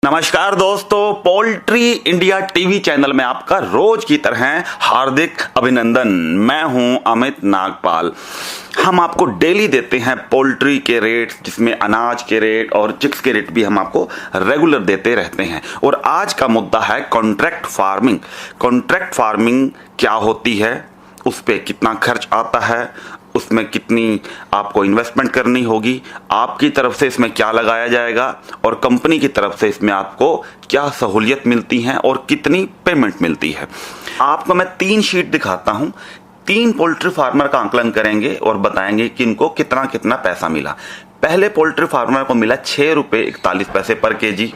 नमस्कार दोस्तों, poultry India TV channel में आपका रोज की तरह हार्दिक अभिनंदन। मैं हूं अमित नागपाल। हम आपको डेली देते हैं पोल्ट्री के रेट, जिसमें अनाज के रेट और चिक्स के रेट भी हम आपको रेगुलर देते रहते हैं। और आज का मुद्दा है कॉन्ट्रैक्ट फार्मिंग। कॉन्ट्रैक्ट फार्मिंग क्या होती है, उस पर कितना खर्च आता है, उसमें कितनी आपको इन्वेस्टमेंट करनी होगी, आपकी तरफ से इसमें क्या लगाया जाएगा और कंपनी की तरफ से इसमें आपको क्या सहूलियत मिलती है और कितनी पेमेंट मिलती है। आपको मैं 3 शीट दिखाता हूं। 3 पोल्ट्री फार्मर का आंकलन करेंगे और बताएंगे कि इनको कितना कितना पैसा मिला। पहले पोल्ट्री फार्मर को मिला 6 रुपये 41 पैसे पर केजी।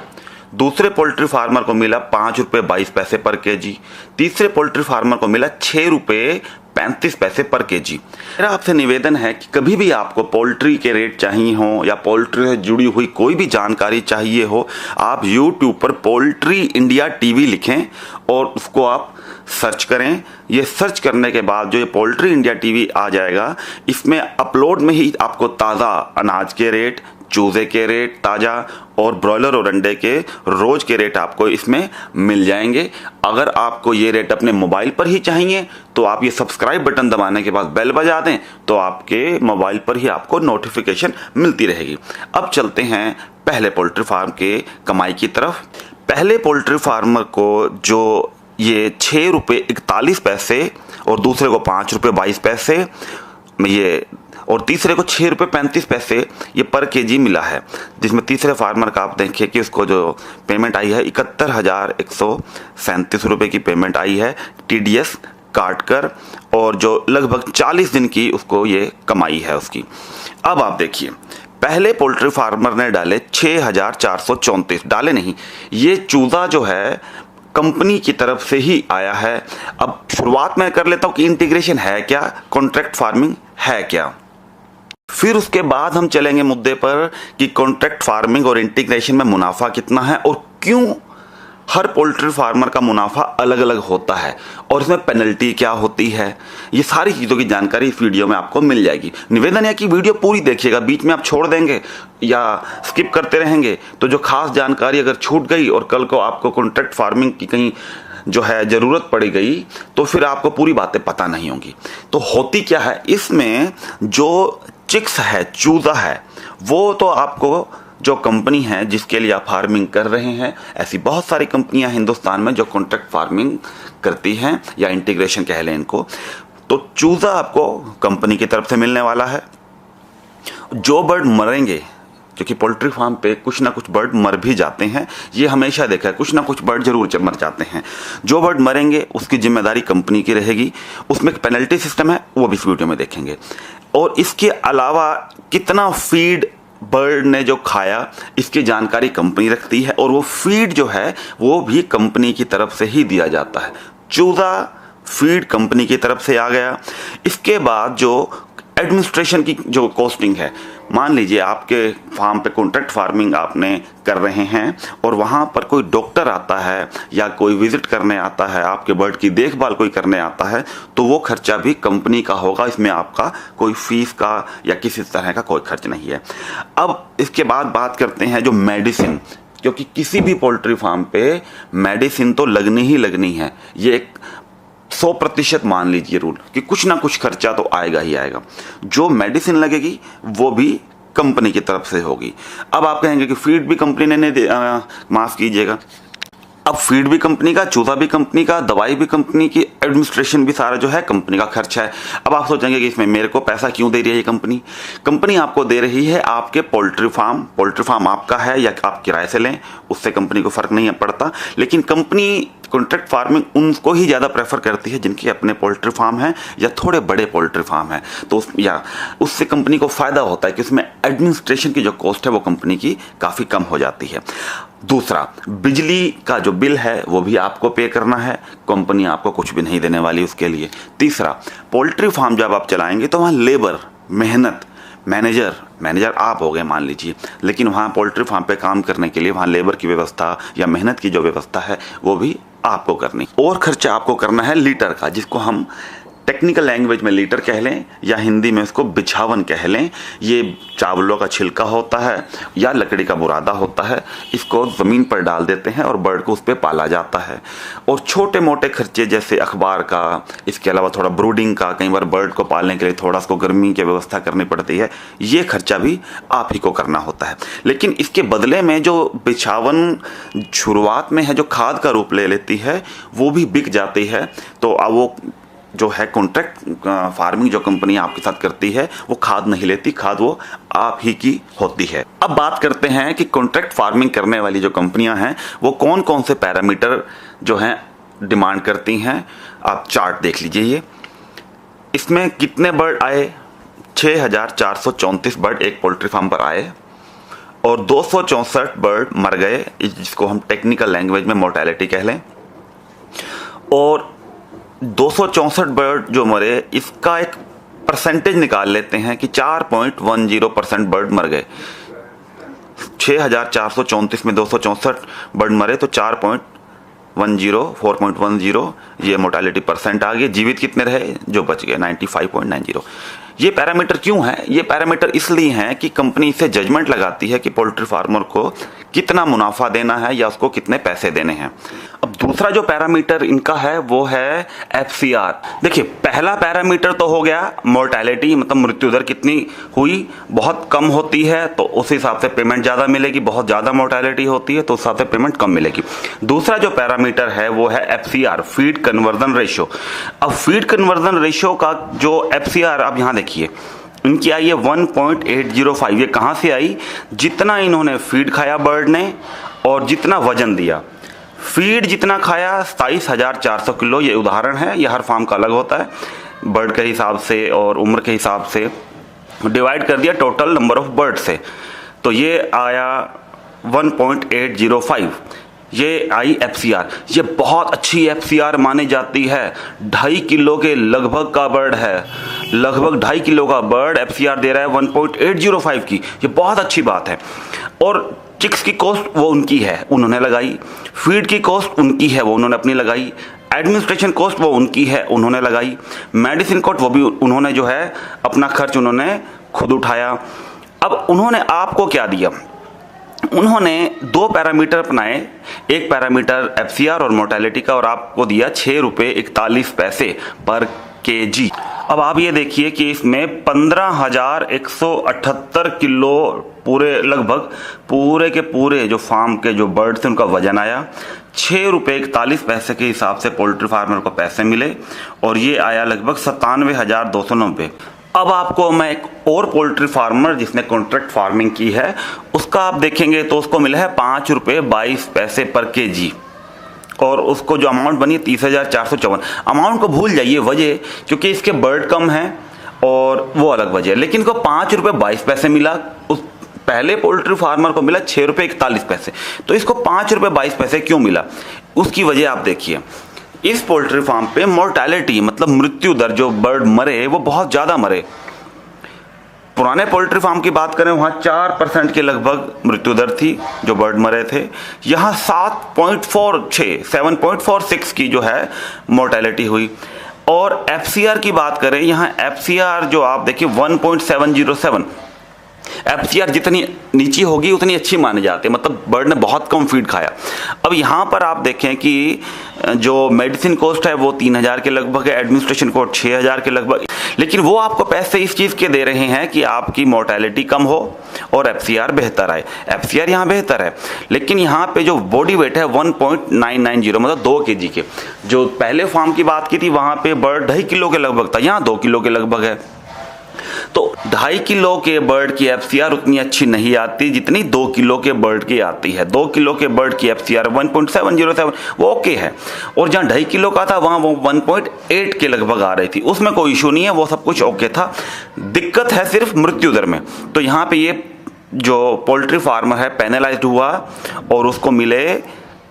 दूसरे पोल्ट्री फार्मर को मिला 5 रुपये 22 पैसे पर केजी। तीसरे पोल्ट्री फार्मर को मिला 6 रुपये 35 पैसे पर केजी। मेरा आपसे निवेदन है कि कभी भी आपको पोल्ट्री के रेट चाहिए हो या पोल्ट्री से जुड़ी हुई कोई भी जानकारी चाहिए हो, आप YouTube पर पोल्ट्री इंडिया टीवी लिखें और उसको आप सर्च करें। ये सर्च करने के बाद जो ये पोल्ट्री इंडिया टीवी आ जाएगा, इसमें अपलोड में ही आपको ताज़ा अनाज के रेट, चूजे के रेट ताज़ा और ब्रॉयलर और अंडे के रोज के रेट आपको इसमें मिल जाएंगे। अगर आपको ये रेट अपने मोबाइल पर ही चाहिए तो आप ये सब्सक्राइब बटन दबाने के बाद बेल बजा दें, तो आपके मोबाइल पर ही आपको नोटिफिकेशन मिलती रहेगी। अब चलते हैं पहले पोल्ट्री फार्म के कमाई की तरफ। पहले पोल्ट्री फार्मर को जो ये 6 रुपये 41 पैसे और दूसरे को 5 रुपये 22 पैसे ये और तीसरे को 6 रुपये 35 पैसे ये पर केजी मिला है, जिसमें तीसरे फार्मर का आप देखें कि उसको जो पेमेंट आई है 71,137 रुपये की पेमेंट आई है TDS काट कर, और जो लगभग 40 दिन की उसको ये कमाई है उसकी। अब आप देखिए, पहले पोल्ट्री फार्मर ने डाले 6,434, डाले नहीं, ये चूजा जो है कंपनी की तरफ से ही आया है। अब शुरुआत में कर लेता हूं कि इंटीग्रेशन है क्या, कॉन्ट्रैक्ट फार्मिंग है क्या। फिर उसके बाद हम चलेंगे मुद्दे पर कि कॉन्ट्रैक्ट फार्मिंग और इंटीग्रेशन में मुनाफा कितना है और क्यों हर पोल्ट्री फार्मर का मुनाफा अलग अलग होता है और इसमें पेनल्टी क्या होती है। ये सारी चीज़ों की जानकारी इस वीडियो में आपको मिल जाएगी। निवेदन है कि वीडियो पूरी देखिएगा, बीच में आप छोड़ देंगे या स्किप करते रहेंगे तो जो खास जानकारी अगर छूट गई और कल को आपको कॉन्ट्रैक्ट फार्मिंग की कहीं जो है ज़रूरत पड़ गई तो फिर आपको पूरी बातें पता नहीं होंगी। तो होती क्या है, इसमें जो चिक्स है, चूजा है, वो तो आपको जो कंपनी है जिसके लिए आप फार्मिंग कर रहे हैं, ऐसी बहुत सारी कंपनियां हिंदुस्तान में जो कॉन्ट्रैक्ट फार्मिंग करती हैं या इंटीग्रेशन कह लें इनको। तो चूजा आपको कंपनी की तरफ से मिलने वाला है। जो बर्ड मरेंगे, क्योंकि पोल्ट्री फार्म पे कुछ ना कुछ बर्ड मर भी जाते हैं, ये हमेशा देखा है, कुछ ना कुछ बर्ड जरूर मर जाते हैं। जो बर्ड मरेंगे उसकी जिम्मेदारी कंपनी की रहेगी। उसमें एक पेनल्टी सिस्टम है, वो भी इस वीडियो में देखेंगे। और इसके अलावा कितना फीड बर्ड ने जो खाया, इसकी जानकारी कंपनी रखती है और वो फीड जो है वो भी कंपनी की तरफ से ही दिया जाता है। चूजा फीड कंपनी की तरफ से आ गया। इसके बाद जो एडमिनिस्ट्रेशन की जो कॉस्टिंग है, मान लीजिए आपके फार्म पे कॉन्ट्रैक्ट फार्मिंग आपने कर रहे हैं और वहाँ पर कोई डॉक्टर आता है या कोई विजिट करने आता है, आपके बर्ड की देखभाल कोई करने आता है, तो वो खर्चा भी कंपनी का होगा। इसमें आपका कोई फीस का या किसी तरह का कोई खर्च नहीं है। अब इसके बाद बात करते हैं जो मेडिसिन, क्योंकि किसी भी पोल्ट्री फार्म पे मेडिसिन तो लगनी ही लगनी है। ये एक 100% मान लीजिए रूल कि कुछ ना कुछ खर्चा तो आएगा ही आएगा। जो मेडिसिन लगेगी वो भी कंपनी की तरफ से होगी। अब आप कहेंगे कि फीड भी कंपनी ने माफ कीजिएगा, अब फीड भी कंपनी का, चूजा भी कंपनी का, दवाई भी कंपनी की, एडमिनिस्ट्रेशन भी सारा जो है कंपनी का खर्च है। अब आप सोचेंगे कि इसमें मेरे को पैसा क्यों दे रही है ये कंपनी। कंपनी आपको दे रही है आपके पोल्ट्री फार्म आपका है या आप किराए से लें, उससे कंपनी को फर्क नहीं पड़ता। लेकिन कंपनी कॉन्ट्रैक्ट फार्मिंग उनको ही ज़्यादा प्रेफर करती है जिनके अपने पोल्ट्री फार्म हैं या थोड़े बड़े पोल्ट्री फार्म हैं। तो या उससे कंपनी को फ़ायदा होता है कि उसमें एडमिनिस्ट्रेशन की जो कॉस्ट है वो कंपनी की काफ़ी कम हो जाती है। दूसरा, बिजली का जो बिल है वो भी आपको पे करना है, कंपनी आपको कुछ भी नहीं देने वाली उसके लिए। तीसरा, पोल्ट्री फार्म जब आप चलाएंगे तो वहाँ लेबर, मेहनत, मैनेजर आप हो गए मान लीजिए, लेकिन वहाँ पोल्ट्री फार्म पे काम करने के लिए वहाँ लेबर की व्यवस्था या मेहनत की जो व्यवस्था है वो भी आपको करनी। और खर्चा आपको करना है लीटर का, जिसको हम टेक्निकल लैंग्वेज में लीटर कह लें या हिंदी में इसको बिछावन कह लें। ये चावलों का छिलका होता है या लकड़ी का बुरादा होता है, इसको ज़मीन पर डाल देते हैं और बर्ड को उस पर पाला जाता है। और छोटे मोटे खर्चे जैसे अखबार का, इसके अलावा थोड़ा ब्रूडिंग का, कई बार बर्ड को पालने के लिए थोड़ा उसको गर्मी की व्यवस्था करनी पड़ती है, ये खर्चा भी आप ही को करना होता है। लेकिन इसके बदले में जो बिछावन शुरुआत में है जो खाद का रूप ले लेती है वो भी बिक जाती है। तो अब वो जो है कॉन्ट्रैक्ट फार्मिंग जो कंपनी आपके साथ करती है वो खाद नहीं लेती, खाद वो आप ही की होती है। अब बात करते हैं कि कॉन्ट्रैक्ट फार्मिंग करने वाली जो कंपनियां हैं वो कौन कौन से पैरामीटर जो हैं डिमांड करती हैं। आप चार्ट देख लीजिए, ये इसमें कितने बर्ड आए, 6434 बर्ड एक पोल्ट्री फार्म पर आए और 264 बर्ड मर गए, जिसको हम टेक्निकल लैंग्वेज में मोर्टेलिटी कह लें। और 264 बर्ड जो मरे इसका एक परसेंटेज निकाल लेते हैं कि 4.10% बर्ड मर गए। 6434 में 264 बर्ड मरे तो 4.10 ये मोर्टेलिटी परसेंट आ गई। जीवित कितने रहे, जो बच गए 95.90। ये पैरामीटर क्यों है? ये पैरामीटर इसलिए हैं कि कंपनी इसे जजमेंट लगाती है कि पोल्ट्री फार्मर को कितना मुनाफा देना है या उसको कितने पैसे देने हैं। अब दूसरा जो पैरामीटर इनका है वो है FCR। देखिए, पहला पैरामीटर तो हो गया मोर्टेलिटी, मतलब मृत्यु दर कितनी हुई, बहुत कम होती है तो उस हिसाब से पेमेंट ज़्यादा मिलेगी, बहुत ज़्यादा मोर्टेलिटी होती है तो उस हिसाब से पेमेंट कम मिलेगी। दूसरा जो पैरामीटर है वो है FCR, फीड कन्वर्जन रेशियो। अब फीड कन्वर्जन रेशियो का जो FCR आप यहाँ देखिए, इनकी आई है 1.805। ये कहाँ से आई? जितना इन्होंने फीड खाया बर्ड ने और जितना वजन दिया। फीड जितना खाया 27,400 किलो, ये उदाहरण है, ये हर फार्म का अलग होता है, बर्ड के हिसाब से और उम्र के हिसाब से डिवाइड कर दिया टोटल नंबर ऑफ बर्ड से, तो ये आया 1.805। ये आई FCR। ये बहुत अच्छी FCR मानी जाती है। 2.5 किलो के लगभग का बर्ड है, लगभग 2.5 किलो का बर्ड FCR दे रहा है 1.805 की, ये बहुत अच्छी बात है। और चिक्स की कॉस्ट वो उनकी है, उन्होंने लगाई। फीड की कॉस्ट उनकी है, वो उन्होंने अपनी लगाई। एडमिनिस्ट्रेशन कॉस्ट वो उनकी है, उन्होंने लगाई। मेडिसिन कॉस्ट वो भी उन्होंने जो है अपना खर्च उन्होंने खुद उठाया। अब उन्होंने आपको क्या दिया? उन्होंने 2 पैरामीटर अपनाए, एक पैरामीटर FCR और मोर्टेलिटी का, और आपको दिया 6 रुपये 41 पैसे पर kg। अब आप ये देखिए कि इसमें 15,178 किलो पूरे, लगभग पूरे के पूरे जो फार्म के जो बर्ड थे उनका वजन आया। 6 रुपये 41 पैसे के हिसाब से पोल्ट्री फार्मर को पैसे मिले और ये आया लगभग 97,290। अब आपको मैं एक और पोल्ट्री फार्मर जिसने कॉन्ट्रैक्ट फार्मिंग की है उसका आप देखेंगे तो उसको मिला है 5 रुपये 22 पैसे पर kg और उसको जो अमाउंट बनी है 30,454। अमाउंट को भूल जाइए, वजह क्योंकि इसके बर्ड कम हैं और वो अलग वजह है, लेकिन को 5 रुपये 22 पैसे मिला। उस पहले पोल्ट्री फार्मर को मिला 6 रुपये 41 पैसे। तो इसको 5 रुपये 22 पैसे क्यों मिला, उसकी वजह आप देखिए। इस पोल्ट्री फार्म पे मोर्टेलिटी मतलब मृत्यु दर, जो बर्ड मरे वो बहुत ज़्यादा मरे। पुराने पोल्ट्री फार्म की बात करें वहाँ 4% के लगभग मृत्यु दर थी जो बर्ड मरे थे। यहाँ 7.46 की जो है मोर्टेलिटी हुई। और FCR की बात करें, यहाँ FCR जो आप देखिए 1.707। FCR जितनी नीची होगी उतनी अच्छी मानी जाती है, मतलब बर्ड ने बहुत कम फीड खाया। अब यहाँ पर आप देखें कि जो मेडिसिन कॉस्ट है वो 3,000 के लगभग है, एडमिनिस्ट्रेशन कॉस्ट 6,000 के लगभग, लेकिन वो आपको पैसे इस चीज़ के दे रहे हैं कि आपकी मोर्टेलिटी कम हो और FCR बेहतर आए। FCR यहाँ बेहतर है, लेकिन यहाँ पे जो बॉडी वेट है 1.990 मतलब 2 kg के। जो पहले फार्म की बात की थी वहाँ पे बर्ड 2.5 किलो के लगभग था, यहाँ 2 किलो के लगभग है। तो 2.5 किलो के बर्ड की FCR उतनी अच्छी नहीं आती जितनी 2 किलो के बर्ड की आती है। 2 किलो के बर्ड की FCR 1.707 वो ओके है, और जहाँ 2.5 किलो का था वहाँ वो 1.8 के लगभग आ रही थी, उसमें कोई इशू नहीं है, वो सब कुछ ओके था। दिक्कत है सिर्फ मृत्यु दर में। तो यहाँ पे ये जो पोल्ट्री फार्मर है पेनलाइज्ड हुआ और उसको मिले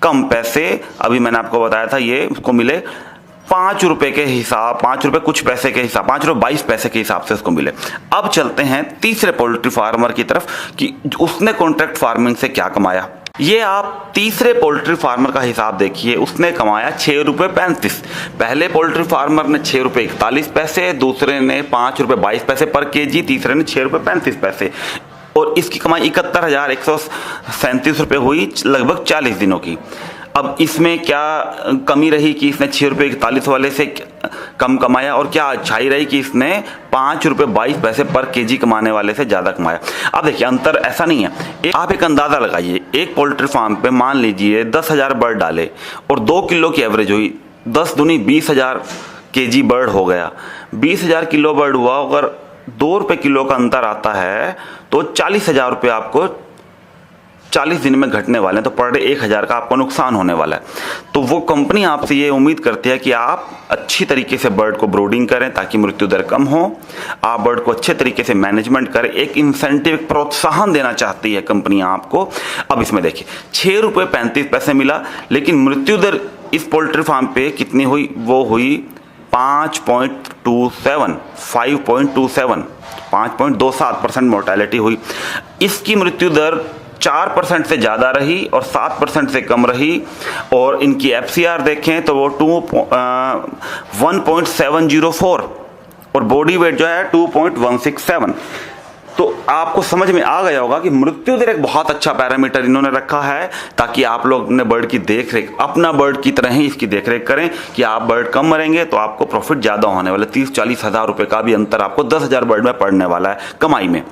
कम पैसे। अभी मैंने आपको बताया था ये उसको मिले 5 रुपये के हिसाब, 5 रुपये कुछ पैसे के हिसाब, 5 रुपये 22 पैसे के हिसाब से उसको मिले। अब चलते हैं तीसरे पोल्ट्री फार्मर की तरफ कि उसने कॉन्ट्रैक्ट फार्मिंग से क्या कमाया। ये आप तीसरे पोल्ट्री फार्मर का हिसाब देखिए, उसने कमाया 6 रुपये 35। पहले पोल्ट्री फार्मर ने 6 रुपये 41 पैसे, दूसरे ने 5 रुपये 22 पैसे पर केजी, तीसरे ने 6 रुपये 35 पैसे, और इसकी कमाई 71,137 रुपये हुई लगभग 40 दिनों की। अब इसमें क्या कमी रही कि इसने 6 रुपये 41 वाले से कम कमाया, और क्या अच्छाई रही कि इसने 5 रुपये 22 पैसे पर केजी कमाने वाले से ज़्यादा कमाया। अब देखिए अंतर ऐसा नहीं है। आप एक अंदाज़ा लगाइए, एक पोल्ट्री फार्म पे मान लीजिए 10,000 बर्ड डाले और 2 किलो की एवरेज हुई, 10 दूनी 20,000 केजी बर्ड हो गया। 20,000 किलो बर्ड हुआ, अगर 2 रुपये किलो का अंतर आता है तो 40,000 रुपये आपको 40 दिन में घटने वाले हैं, तो पर डे 1,000 का आपको नुकसान होने वाला है। तो वो कंपनी आपसे ये उम्मीद करती है कि आप अच्छी तरीके से बर्ड को ब्रोडिंग करें ताकि मृत्यु दर कम हो, आप बर्ड को अच्छे तरीके से मैनेजमेंट करें, एक इंसेंटिव, एक प्रोत्साहन देना चाहती है कंपनी आपको। अब इसमें देखिए 6 रुपये 35 पैसे मिला, लेकिन मृत्यु दर इस पोल्ट्री फार्म पे कितनी हुई, वो हुई 5.27, 5.27, 5.27% मोर्टेलिटी हुई। इसकी मृत्यु दर 4% से ज़्यादा रही और 7% से कम रही, और इनकी FCR देखें तो वो 1.704 और बॉडी वेट जो है 2.167। तो आपको समझ में आ गया होगा कि मृत्यु दर एक बहुत अच्छा पैरामीटर इन्होंने रखा है ताकि आप लोग अपने बर्ड की देख रेख अपना बर्ड की तरह ही इसकी देख रेख करें कि आप बर्ड कम मरेंगे तो आपको प्रॉफिट ज़्यादा होने वाला। 30-40 हज़ार रुपये का भी अंतर आपको 10,000 बर्ड में पड़ने वाला है कमाई में।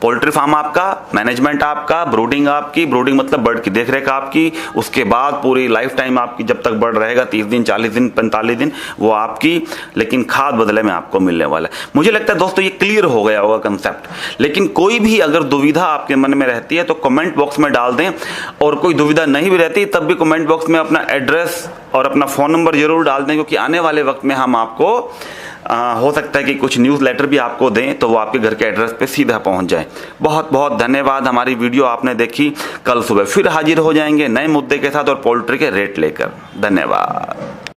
पोल्ट्री फार्म आपका, मैनेजमेंट आपका, ब्रूडिंग आपकी, ब्रूडिंग मतलब बर्ड की देखरेख आपकी, उसके बाद पूरी लाइफ टाइम आपकी, जब तक बर्ड रहेगा 30 दिन, 40 दिन, 45 दिन, वो आपकी, लेकिन खाद बदले में आपको मिलने वाला है। मुझे लगता है दोस्तों ये क्लियर हो गया होगा कंसेप्ट। लेकिन कोई भी अगर दुविधा आपके मन में रहती है तो कमेंट बॉक्स में डाल दें, और कोई दुविधा नहीं भी रहती तब भी कमेंट बॉक्स में अपना एड्रेस और अपना फ़ोन नंबर जरूर डाल दें, क्योंकि आने वाले वक्त में हम आपको हो सकता है कि कुछ न्यूज़ लेटर भी आपको दें तो वो आपके घर के एड्रेस पे सीधा पहुंच जाए। बहुत बहुत धन्यवाद। हमारी वीडियो आपने देखी। कल सुबह फिर हाजिर हो जाएंगे नए मुद्दे के साथ और पोल्ट्री के रेट लेकर। धन्यवाद।